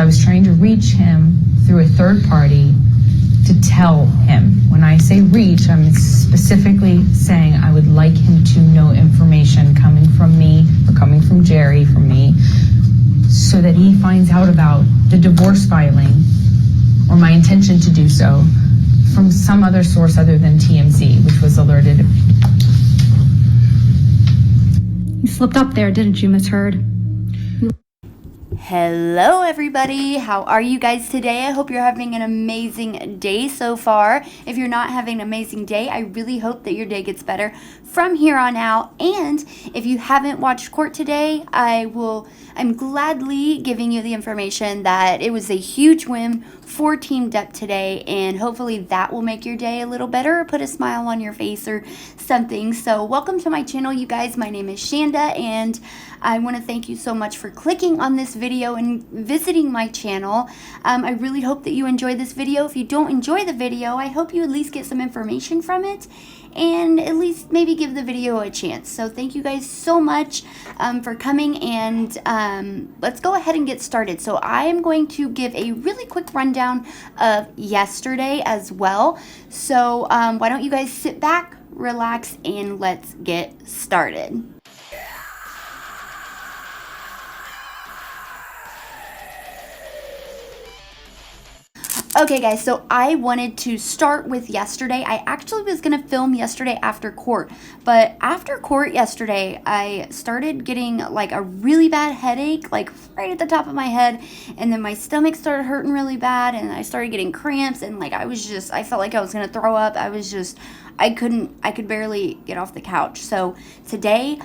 So I was trying to reach him through a third party to tell him. When I say reach, I'm specifically saying I would like him to know information coming from me or coming from Jerry, from me, so that he finds out about the divorce filing or my intention to do so from some other source other than TMZ, which was alerted. You slipped up there, didn't you, Miss Heard? Hello everybody, how are you guys today? I hope you're having an amazing day so far. If you're not having an amazing day, I really hope that your day gets better from here on out. And if you haven't watched court today, I'm gladly giving you the information that it was a huge win for Team Depp today, and hopefully that will make your day a little better or put a smile on your face or something. So welcome to my channel, you guys. My name is Shanda, and I want to thank you so much for clicking on this video and visiting my channel. I really hope that you enjoy this video. If you don't enjoy the video, I hope you at least get some information from it and at least maybe give the video a chance. So thank you guys so much for coming, and let's go ahead and get started. So I am going to give a really quick rundown of yesterday as well. So why don't you guys sit back, relax, and let's get started. Okay guys, so I wanted to start with yesterday. I actually was going to film yesterday after court, but after court yesterday, I started getting like a really bad headache, like right at the top of my head, and then my stomach started hurting really bad, and I started getting cramps, and like I felt like I was going to throw up. I could barely get off the couch. So today,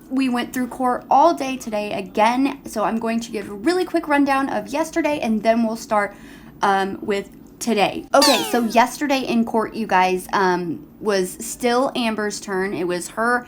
we went through court all day today again, so I'm going to give a really quick rundown of yesterday, and then we'll start with today. Okay, so yesterday in court, you guys, was still Amber's turn. It was her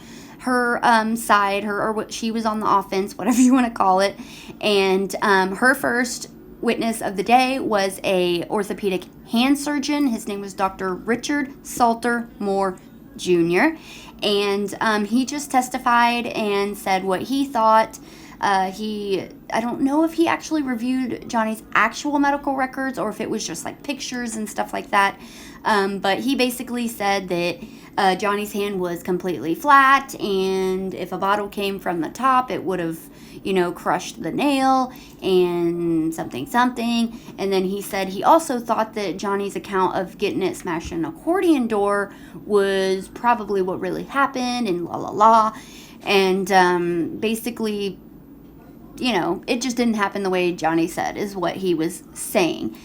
side, or what she was on the offense, whatever you want to call it. And her first witness of the day was a orthopedic hand surgeon. His name was Dr. Richard Salter Moore Jr. And he just testified and said what he thought. I don't know if he actually reviewed Johnny's actual medical records or if it was just like pictures and stuff like that. But he basically said that Johnny's hand was completely flat, and if a bottle came from the top, it would have, crushed the nail and something. And then he said he also thought that Johnny's account of getting it smashed in an accordion door was probably what really happened, and la la la. And basically, it just didn't happen the way Johnny said, is what he was saying.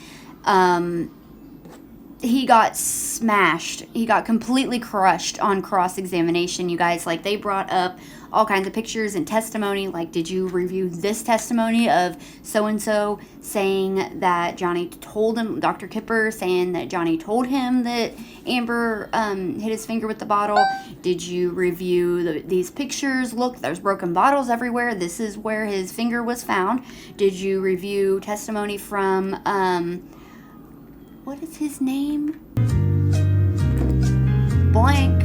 He got smashed. He got completely crushed on cross-examination, you guys. Like, they brought up all kinds of pictures and testimony. Like, did you review this testimony of so-and-so saying that Johnny told him, Dr. Kipper saying that Johnny told him that Amber hit his finger with the bottle? Did you review these pictures? Look, there's broken bottles everywhere. This is where his finger was found. Did you review testimony from, what is his name? Blank.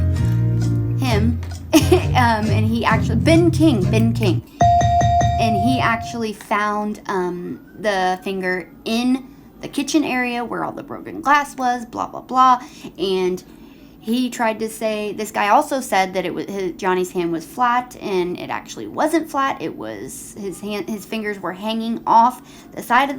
Him. And he actually, Ben King. And he actually found the finger in the kitchen area where all the broken glass was, blah, blah, blah. And he tried to say, this guy also said that Johnny's hand was flat, and it actually wasn't flat. It was, his fingers were hanging off the side of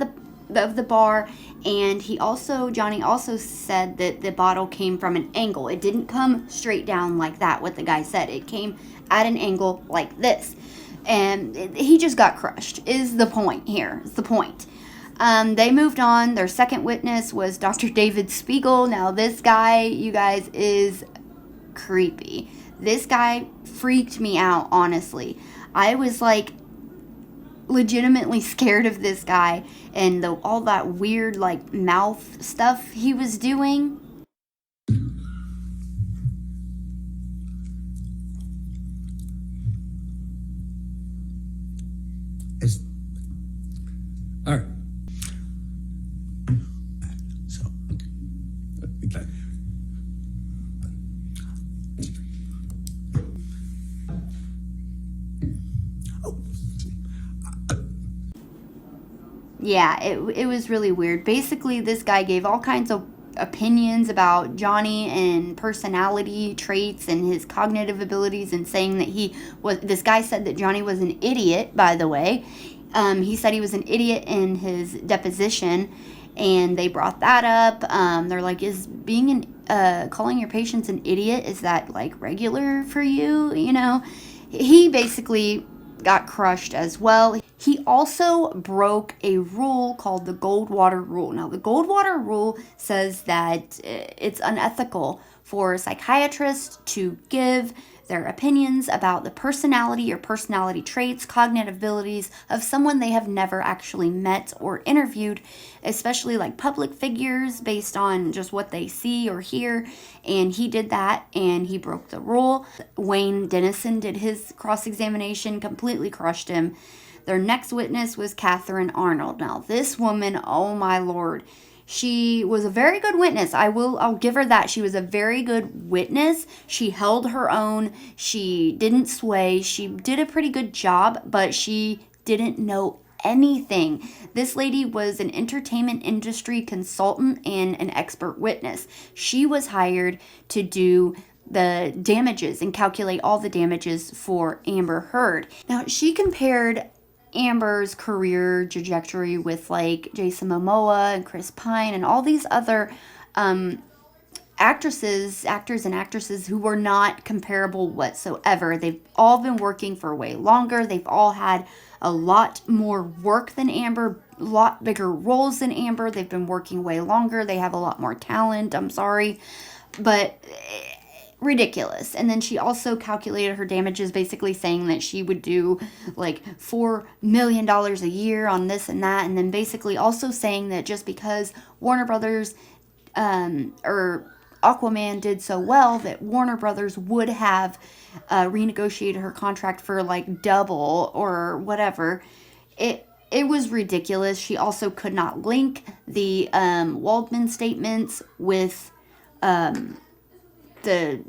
the bar. And Johnny also said that the bottle came from an angle. It didn't come straight down like that, what the guy said. It came at an angle like this. And he just got crushed, is the point here. It's the point. They moved on. Their second witness was Dr. David Speigal. Now, this guy, you guys, is creepy. This guy freaked me out, honestly. I was like, legitimately scared of this guy and all that weird like mouth stuff he was doing. All right. So, Yeah, it was really weird. Basically, this guy gave all kinds of opinions about Johnny and personality traits and his cognitive abilities, and saying that this guy said that Johnny was an idiot, by the way. He said he was an idiot in his deposition, and they brought that up. They're like, is calling your patients an idiot, is that like regular for you? You know, he basically got crushed as well. He also broke a rule called the Goldwater Rule. Now, the Goldwater Rule says that it's unethical for psychiatrists to give their opinions about the personality or personality traits, cognitive abilities of someone they have never actually met or interviewed, especially like public figures, based on just what they see or hear. And he did that, and he broke the rule. Wayne Dennison did his cross-examination, completely crushed him. Their next witness was Catherine Arnold. Now, this woman, oh my lord, she was a very good witness. I'll give her that. She was a very good witness. She held her own. She didn't sway. She did a pretty good job, but she didn't know anything. This lady was an entertainment industry consultant and an expert witness. She was hired to do the damages and calculate all the damages for Amber Heard. Now, she compared Amber's career trajectory with like Jason Momoa and Chris Pine and all these other actors and actresses who were not comparable whatsoever. They've all been working for way longer. They've all had a lot more work than Amber, a lot bigger roles than Amber. They've been working way longer. They have a lot more talent. I'm sorry, but ridiculous. And then she also calculated her damages, basically saying that she would do like $4 million a year on this and that, and then basically also saying that just because Warner Brothers or Aquaman did so well, that Warner Brothers would have renegotiated her contract for like double or whatever. It was ridiculous. She also could not link the Waldman statements with the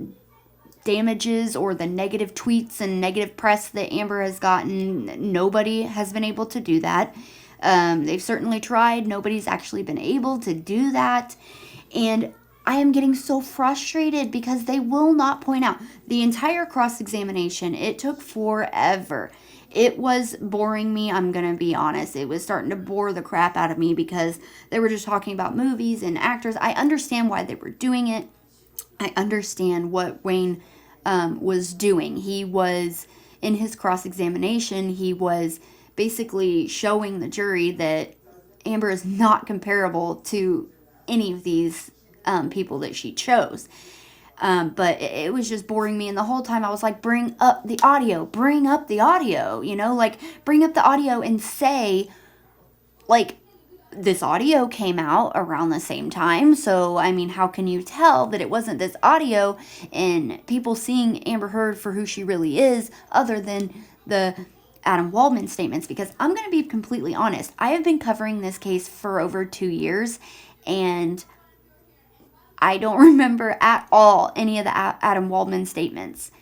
damages or the negative tweets and negative press that Amber has gotten. Nobody has been able to do that. They've certainly tried. Nobody's actually been able to do that. And I am getting so frustrated because they will not point out the entire cross-examination. It took forever. It was boring me, I'm going to be honest. It was starting to bore the crap out of me because they were just talking about movies and actors. I understand why they were doing it. I understand what Wayne was doing. He was, in his cross-examination, he was basically showing the jury that Amber is not comparable to any of these people that she chose. But it was just boring me. And the whole time I was like, bring up the audio, you know, like bring up the audio and say, like, this audio came out around the same time. So, I mean, how can you tell that it wasn't this audio and people seeing Amber Heard for who she really is, other than the Adam Waldman statements? Because I'm going to be completely honest. I have been covering this case for over 2 years, and I don't remember at all any of the Adam Waldman statements.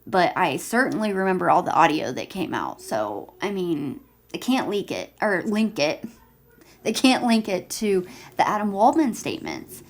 But I certainly remember all the audio that came out. So, I mean, they can't link it. They can't link it to the Adam Waldman statements.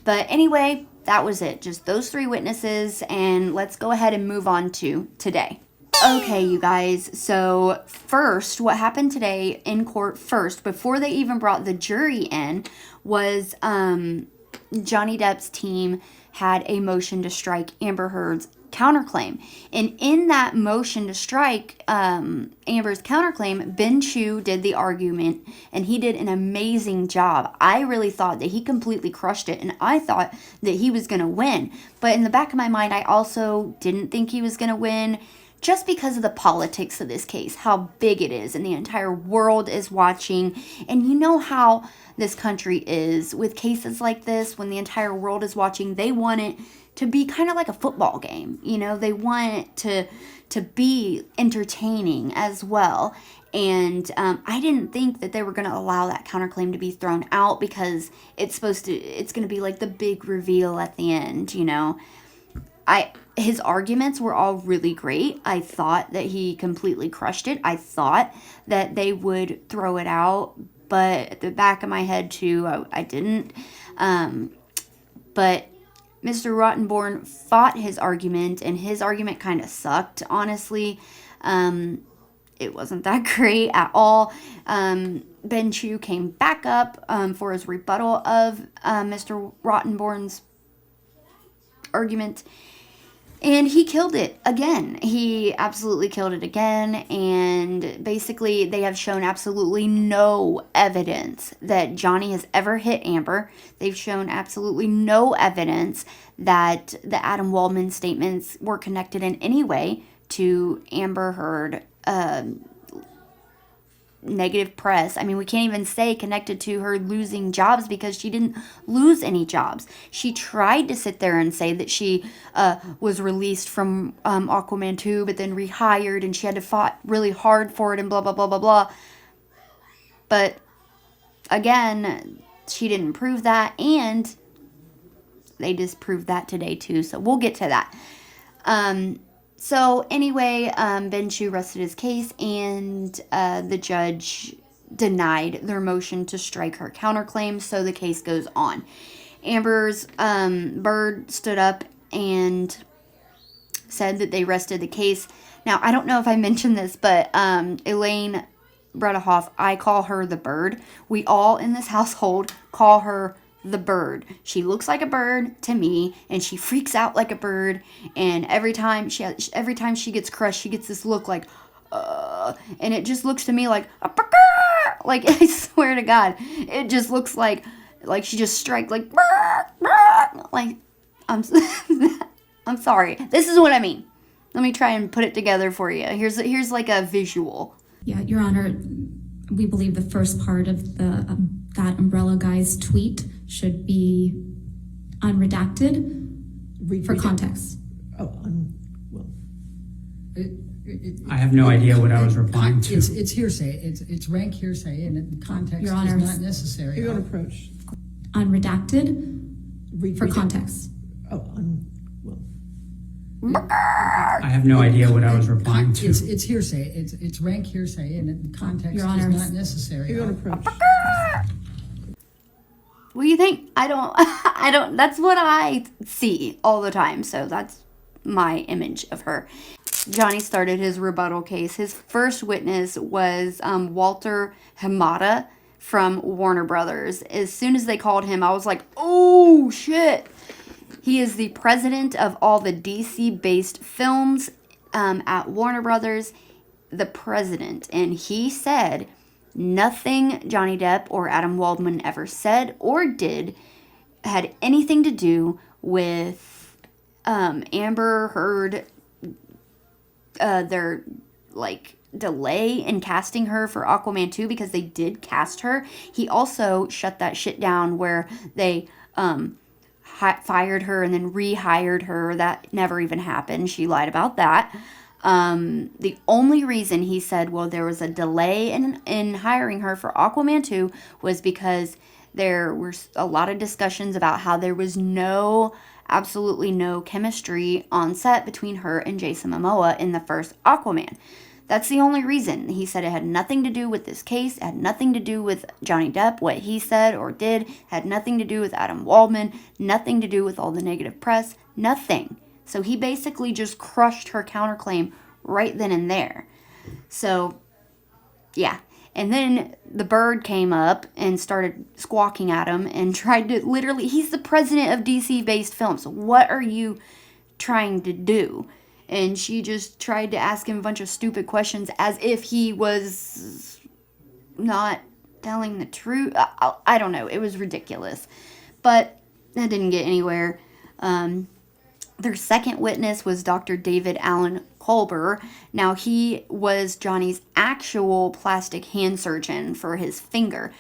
But anyway, that was it. Just those 3 witnesses. And let's go ahead and move on to today. Okay, you guys. So first, what happened today in court first, before they even brought the jury in, was Johnny Depp's team had a motion to strike Amber Heard's counterclaim. And in that motion to strike Amber's counterclaim, Ben Chu did the argument, and he did an amazing job. I really thought that he completely crushed it, and I thought that he was going to win. But in the back of my mind, I also didn't think he was going to win, just because of the politics of this case, how big it is, and the entire world is watching. And you know how this country is with cases like this. When the entire world is watching, they want it to be kind of like a football game. You know, they want it to be entertaining as well. And I didn't think that they were going to allow that counterclaim to be thrown out, because it's going to be like the big reveal at the end, you know. His arguments were all really great. I thought that he completely crushed it. I thought that they would throw it out, but at the back of my head too, I didn't. But Mr. Rottenborn fought his argument, and his argument kind of sucked, honestly. It wasn't that great at all. Ben Chu came back up for his rebuttal of Mr. Rottenborn's argument, and he killed it again. He absolutely killed it again, and basically they have shown absolutely no evidence that Johnny has ever hit Amber. They've shown absolutely no evidence that the Adam Waldman statements were connected in any way to Amber Heard negative press. I mean, we can't even say connected to her losing jobs, because she didn't lose any jobs. She tried to sit there and say that she was released from Aquaman 2, but then rehired, and she had to fight really hard for it, and blah, blah, blah, blah, blah. But again, she didn't prove that, and they disproved that today too, so we'll get to that. So anyway, Ben Chu rested his case, and the judge denied their motion to strike her counterclaim, so the case goes on. Amber's Bird stood up and said that they rested the case. Now, I don't know if I mentioned this, but Elaine Bredehoft, I call her the Bird. We all in this household call her the Bird. She looks like a bird to me, and she freaks out like a bird, and every time she gets crushed, she gets this look like and it just looks to me like like, I swear to God, it just looks like she just strikes like like I'm sorry. This is what I mean. Let me try and put it together for you. Here's like a visual. Yeah, Your Honor, we believe the first part of the that Umbrella Guy's tweet should be unredacted for context. I have no idea what I was replying to. It's hearsay. It's rank hearsay, and the context Your is Honor, not necessary. Your approach. Unredacted for context. I have no idea what I was replying to. It's hearsay. It's rank hearsay, and the context Your is Honor, not necessary. Your approach. What do you think? I don't, that's what I see all the time. So that's my image of her. Johnny started his rebuttal case. His first witness was Walter Hamada from Warner Brothers. As soon as they called him, I was like, oh shit. He is the president of all the DC-based films at Warner Brothers, the president. And he said nothing Johnny Depp or Adam Waldman ever said or did had anything to do with Amber Heard, their delay in casting her for Aquaman 2, because they did cast her. He also shut that shit down where they fired her and then rehired her. That never even happened. She lied about that. The only reason he said, well, there was a delay in hiring her for Aquaman 2 was because there were a lot of discussions about how there was absolutely no chemistry on set between her and Jason Momoa in the first Aquaman. That's the only reason. He said it had nothing to do with this case, it had nothing to do with Johnny Depp, what he said or did, had nothing to do with Adam Waldman, nothing to do with all the negative press, nothing. So he basically just crushed her counterclaim right then and there. So, yeah. And then the Bird came up and started squawking at him and tried to literally, he's the president of DC-based films. What are you trying to do? And she just tried to ask him a bunch of stupid questions as if he was not telling the truth. I don't know. It was ridiculous. But that didn't get anywhere. Their second witness was Dr. David Allen Colber. Now, he was Johnny's actual plastic hand surgeon for his finger.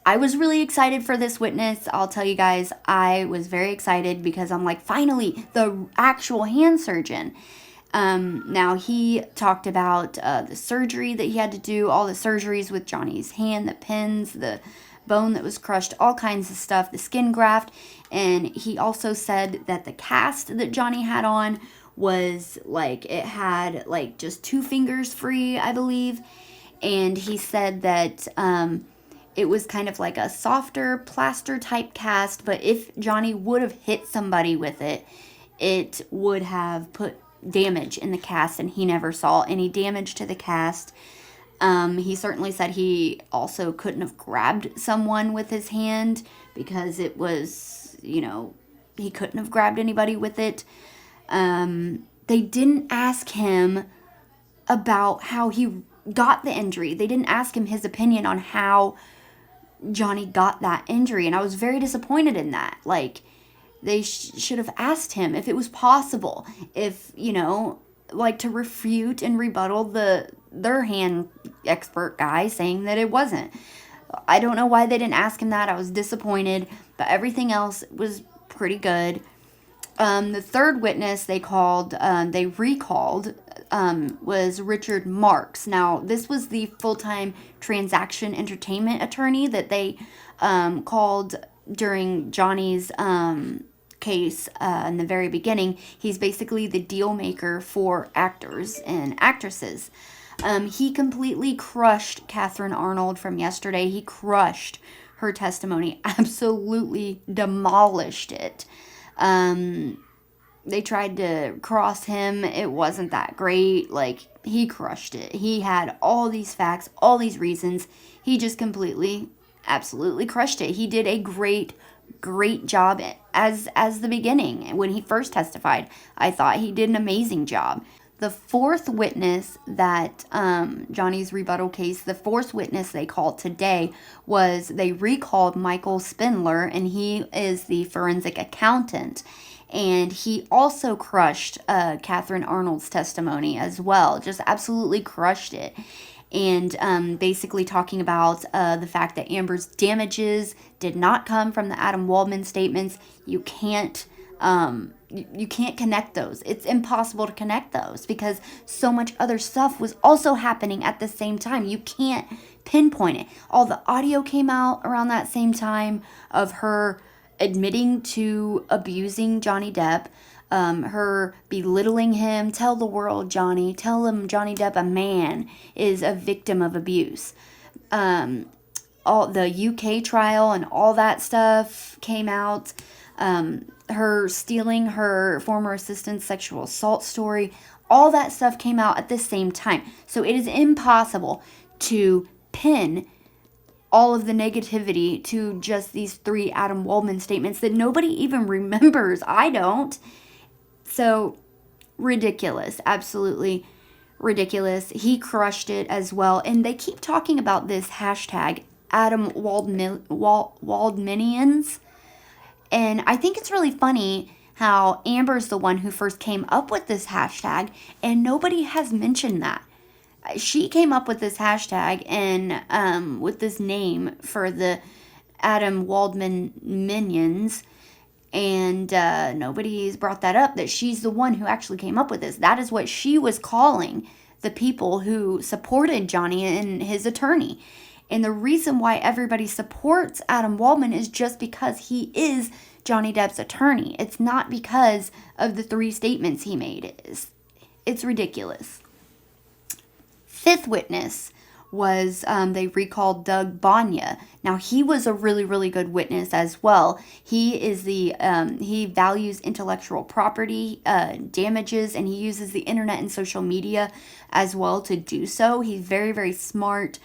I was really excited for this witness. I'll tell you guys, I was very excited because I'm like, finally, the actual hand surgeon. Now, he talked about the surgery that he had to do, all the surgeries with Johnny's hand, the pins, the bone that was crushed, all kinds of stuff, the skin graft. And he also said that the cast that Johnny had on was it had just 2 fingers free, I believe. and he said that it was kind of like a softer plaster type cast, but if Johnny would have hit somebody with it, it would have put damage in the cast, and he never saw any damage to the cast. He certainly said he also couldn't have grabbed someone with his hand because it was, he couldn't have grabbed anybody with it. They didn't ask him about how he got the injury. They didn't ask him his opinion on how Johnny got that injury, and I was very disappointed in that. Like, they should have asked him if it was possible, if, to refute and rebuttal their hand expert guy saying that it wasn't. I don't know why they didn't ask him that. I was disappointed, but everything else was pretty good. The third witness they recalled, was Richard Marks. Now, this was the full-time transaction entertainment attorney that they called during Johnny's case in the very beginning. He's basically the deal maker for actors and actresses. He completely crushed Catherine Arnold from yesterday. He crushed her testimony, absolutely demolished it. They tried to cross him. It wasn't that great. Like, he crushed it. He had all these facts, all these reasons. He just completely, absolutely crushed it. He did a great job as the beginning. When he first testified, I thought he did an amazing job. The fourth witness that Johnny's rebuttal case, the fourth witness they called today was they recalled Micheal Spindler, and he is the forensic accountant. And he also crushed Catherine Arnold's testimony as well, just absolutely crushed it. And basically talking about the fact that Amber's damages did not come from the Adam Waldman statements. You can't connect those. It's impossible to connect those because so much other stuff was also happening at the same time. You can't pinpoint it. All the audio came out around that same time of her admitting to abusing Johnny Depp, her belittling him. Tell the world, Johnny. Tell him Johnny Depp, a man, is a victim of abuse. All the UK trial and all that stuff came out. Her stealing her former assistant's sexual assault story. All that stuff came out at the same time. So it is impossible to pin all of the negativity to just these 3 Adam Waldman statements that nobody even remembers. I don't. So, ridiculous. Absolutely ridiculous. He crushed it as well. And they keep talking about this hashtag, Adam Waldmanians. And I think it's really funny how Amber's the one who first came up with this hashtag, and nobody has mentioned that. She came up with this hashtag and with this name for the Adam Waldman minions, and nobody's brought that up, that she's the one who actually came up with this. That is what she was calling the people who supported Johnny and his attorney. And the reason why everybody supports Adam Waldman is just because he is Johnny Depp's attorney. It's not because of the 3 statements he made. It's ridiculous. Fifth witness was they recalled Doug Bonia. Now, he was a really, really good witness as well. He is he values intellectual property damages, and he uses the internet and social media as well to do so. He's very, very smart.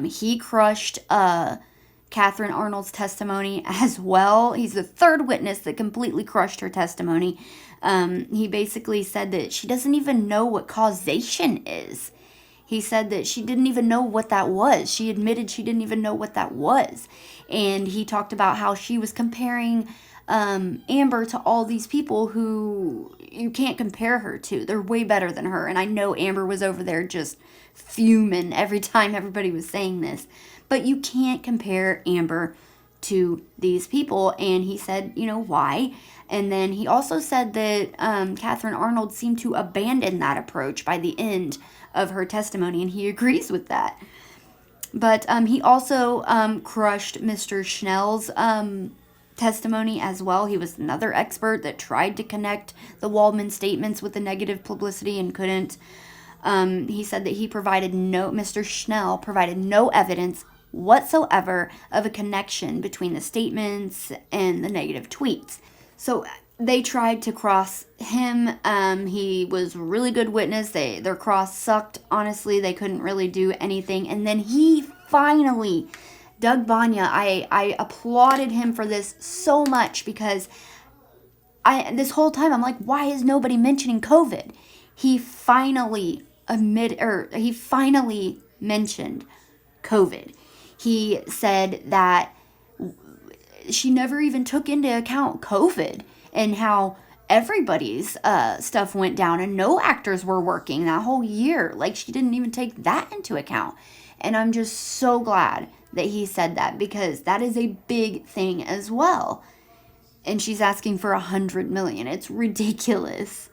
He crushed Catherine Arnold's testimony as well. He's the third witness that completely crushed her testimony. He basically said that she doesn't even know what causation is. He said that she didn't even know what that was. She admitted she didn't even know what that was. And he talked about how she was comparing Amber to all these people who you can't compare her to. They're way better than her. And I know Amber was over there just fuming every time everybody was saying this. But you can't compare Amber to these people. And he said, why? And then he also said that Catherine Arnold seemed to abandon that approach by the end of her testimony, and he agrees with that. But he also crushed Mr. Schnell's testimony as well. He was another expert that tried to connect the Waldman statements with the negative publicity and couldn't. He said that Mr. Schnell provided no evidence whatsoever of a connection between the statements and the negative tweets. So they tried to cross him. He was a really good witness. Their cross sucked. Honestly, they couldn't really do anything. And then he finally, Doug Bonia, I applauded him for this so much because this whole time I'm like, why is nobody mentioning COVID? He finally mentioned COVID. He said that she never even took into account COVID and how everybody's stuff went down and no actors were working that whole year. Like, she didn't even take that into account. And I'm just so glad that he said that, because that is a big thing as well. And she's asking for $100 million. It's ridiculous.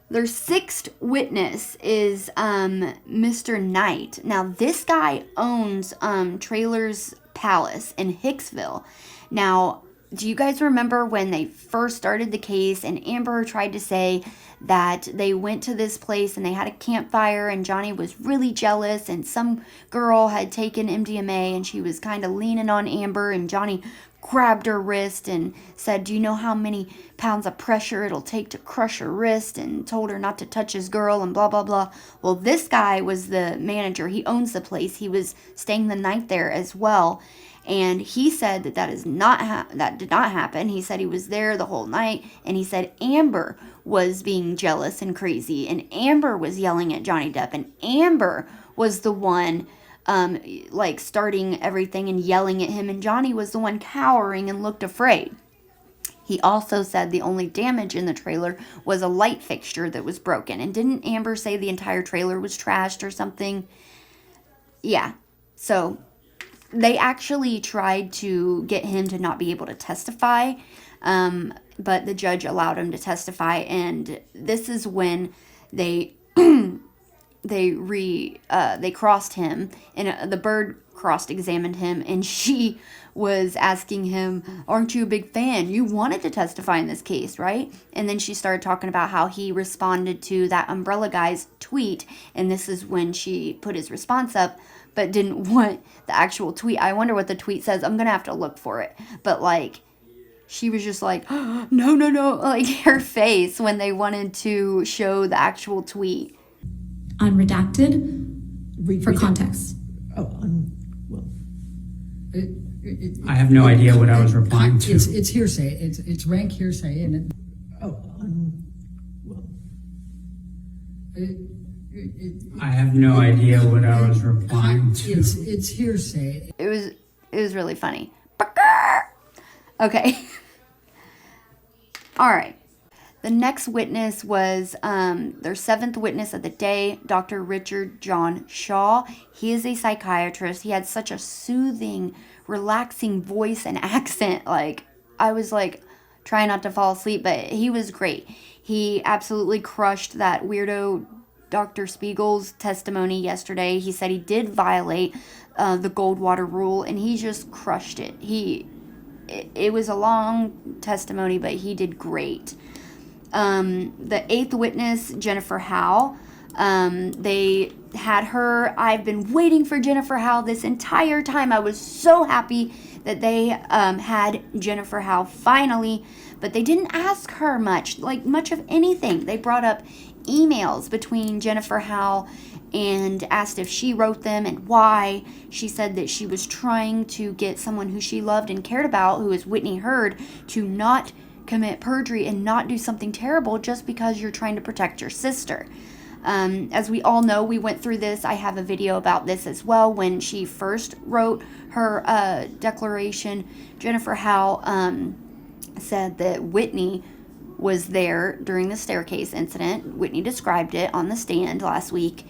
Their sixth witness is Mr. Knight. Now, this guy owns Trailers Palace in Hicksville. Now, do you guys remember when they first started the case and Amber tried to say that they went to this place and they had a campfire and Johnny was really jealous and some girl had taken MDMA and she was kind of leaning on Amber and Johnny grabbed her wrist and said, do you know how many pounds of pressure it'll take to crush her wrist, and told her not to touch his girl and blah, blah, blah. Well, this guy was the manager. He owns the place. He was staying the night there as well. And he said that that did not happen. He said he was there the whole night. And he said Amber was being jealous and crazy. And Amber was yelling at Johnny Depp. And Amber was the one starting everything and yelling at him. And Johnny was the one cowering and looked afraid. He also said the only damage in the trailer was a light fixture that was broken. And didn't Amber say the entire trailer was trashed or something? Yeah. So they actually tried to get him to not be able to testify, but the judge allowed him to testify, and this is when they they crossed him, and the bird cross-examined him, and she was asking him, aren't you a big fan? You wanted to testify in this case, right? And then she started talking about how he responded to that umbrella guy's tweet, and this is when she put his response up, but didn't want the actual tweet. I wonder what the tweet says. I'm gonna have to look for it. But like, she was just like, oh, no, like her face when they wanted to show the actual tweet. Unredacted for context. I have no idea what I was replying to. It's hearsay. It's rank hearsay, and I have no idea what I was replying to. It's hearsay. It was really funny. Okay. All right. The next witness was their seventh witness of the day, Dr. Richard John Shaw. He is a psychiatrist. He had such a soothing, relaxing voice and accent. Like, I was like trying not to fall asleep, but he was great. He absolutely crushed that weirdo Dr. Speigal's testimony yesterday. He said he did violate the Goldwater rule, and he just crushed it. It was a long testimony, but he did great. The eighth witness, Jennifer Howell, they had her. I've been waiting for Jennifer Howell this entire time. I was so happy that they had Jennifer Howell finally, but they didn't ask her much of anything. They brought up emails between Jennifer Howell and asked if she wrote them and why. She said that she was trying to get someone who she loved and cared about, who is Whitney Heard, to not commit perjury and not do something terrible just because you're trying to protect your sister. As we all know, we went through this. I have a video about this as well. When she first wrote her declaration, Jennifer Howell said that Whitney was there during the staircase incident. Whitney described it on the stand last week.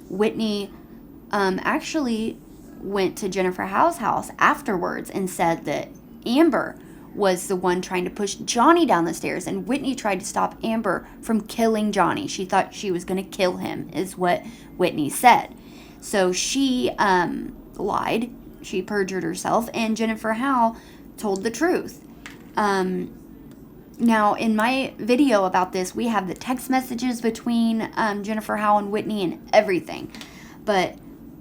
Whitney actually went to Jennifer Howell's house afterwards and said that Amber was the one trying to push Johnny down the stairs, and Whitney tried to stop Amber from killing Johnny. She thought she was going to kill him, is what Whitney said. So she lied. She perjured herself, and Jennifer Howell told the truth. Now, in my video about this, we have the text messages between Jennifer Howell and Whitney and everything. But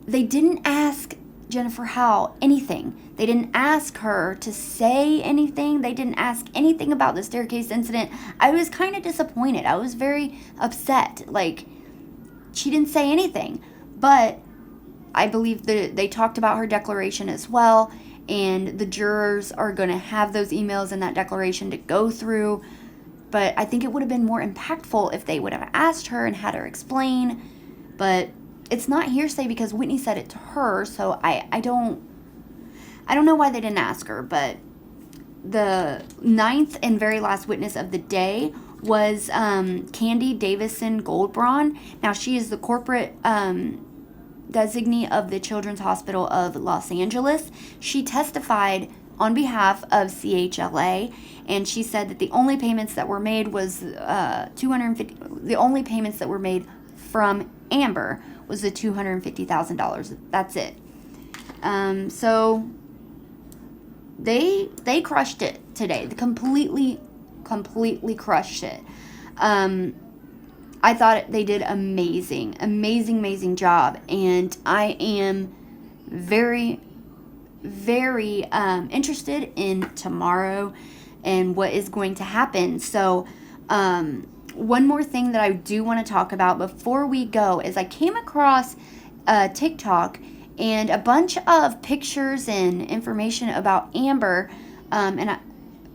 they didn't ask Jennifer Howell anything. They didn't ask her to say anything. They didn't ask anything about the staircase incident. I was kind of disappointed. I was very upset. Like, she didn't say anything. But I believe that they talked about her declaration as well. And the jurors are going to have those emails and that declaration to go through. But I think it would have been more impactful if they would have asked her and had her explain. But it's not hearsay because Whitney said it to her. So I don't know why they didn't ask her. But the ninth and very last witness of the day was Candy Davidson Goldbraun. Now, she is the corporate designee of the Children's Hospital of Los Angeles. She testified on behalf of CHLA, and she said that the only payments that were made was $250. The only payments that were made from Amber was the $250,000. That's it. So they crushed it today. They completely crushed it. I thought they did amazing job, and I am very interested in tomorrow and what is going to happen. So one more thing that I do want to talk about before we go is I came across TikTok and a bunch of pictures and information about Amber and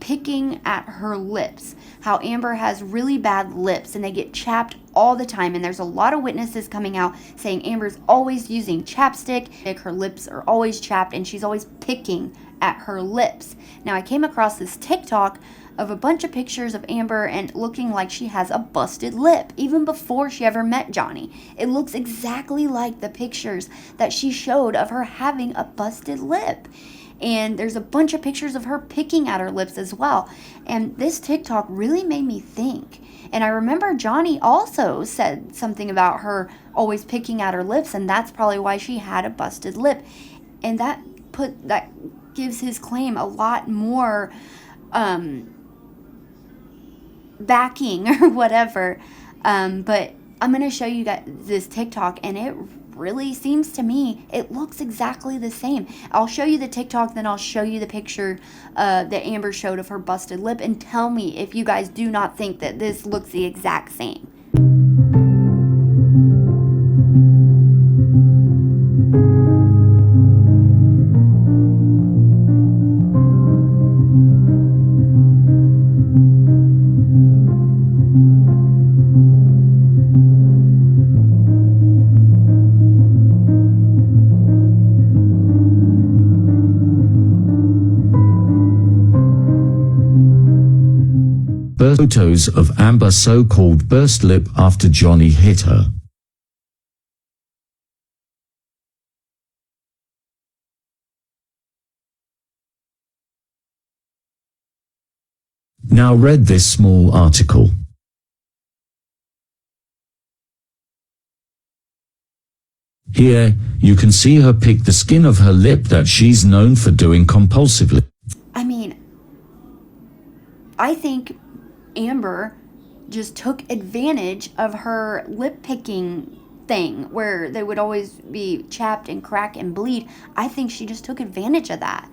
picking at her lips. How Amber has really bad lips and they get chapped all the time. And there's a lot of witnesses coming out saying Amber's always using chapstick. Her lips are always chapped and she's always picking at her lips. Now, I came across this TikTok of a bunch of pictures of Amber and looking like she has a busted lip, even before she ever met Johnny. It looks exactly like the pictures that she showed of her having a busted lip. And there's a bunch of pictures of her picking at her lips as well. And this TikTok really made me think. And I remember Johnny also said something about her always picking at her lips, and that's probably why she had a busted lip. And that gives his claim a lot more backing or whatever. But I'm going to show you guys this TikTok, and it really seems to me it looks exactly the same. I'll show you the TikTok, then I'll show you the picture that Amber showed of her busted lip, and tell me if you guys do not think that this looks the exact same. Photos of Amber's so-called burst lip after Johnny hit her. Now read this small article. Here, you can see her pick the skin of her lip that she's known for doing compulsively. I mean, I think Amber just took advantage of her lip picking thing where they would always be chapped and crack and bleed. I think she just took advantage of that.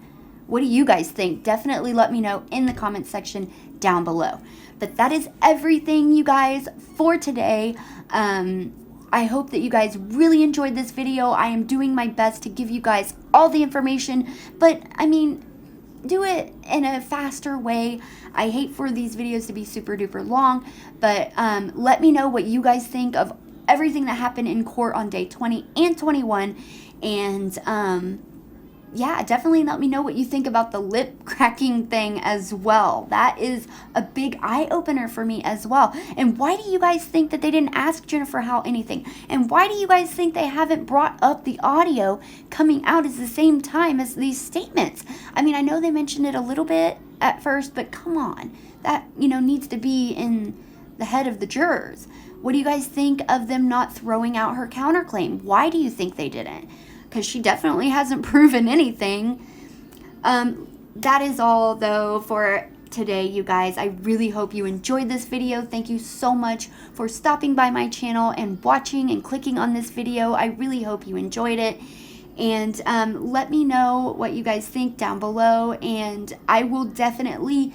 What do you guys think? Definitely let me know in the comment section down below. But that is everything, you guys, for today. I hope that you guys really enjoyed this video. I am doing my best to give you guys all the information, but I mean, do it in a faster way. I hate for these videos to be super duper long, but let me know what you guys think of everything that happened in court on day 20 and 21. And yeah, definitely let me know what you think about the lip cracking thing as well. That is a big eye-opener for me as well. And why do you guys think that they didn't ask Jennifer Howell anything? And why do you guys think they haven't brought up the audio coming out at the same time as these statements? I mean, I know they mentioned it a little bit at first, but come on. That, needs to be in the head of the jurors. What do you guys think of them not throwing out her counterclaim? Why do you think they didn't? Because she definitely hasn't proven anything. That is all, though, for today, you guys. I really hope you enjoyed this video. Thank you so much for stopping by my channel and watching and clicking on this video. I really hope you enjoyed it. And let me know what you guys think down below, and I will definitely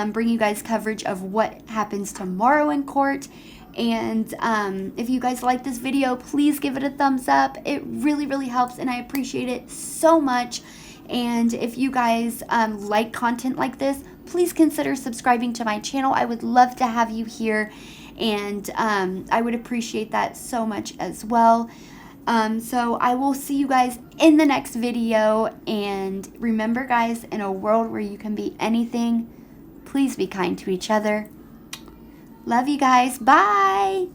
bring you guys coverage of what happens tomorrow in court. And if you guys like this video, please give it a thumbs up. It really, really helps, and I appreciate it so much. And if you guys like content like this, please consider subscribing to my channel. I would love to have you here, and I would appreciate that so much as well. So I will see you guys in the next video. And remember, guys, in a world where you can be anything, please be kind to each other. Love you guys. Bye.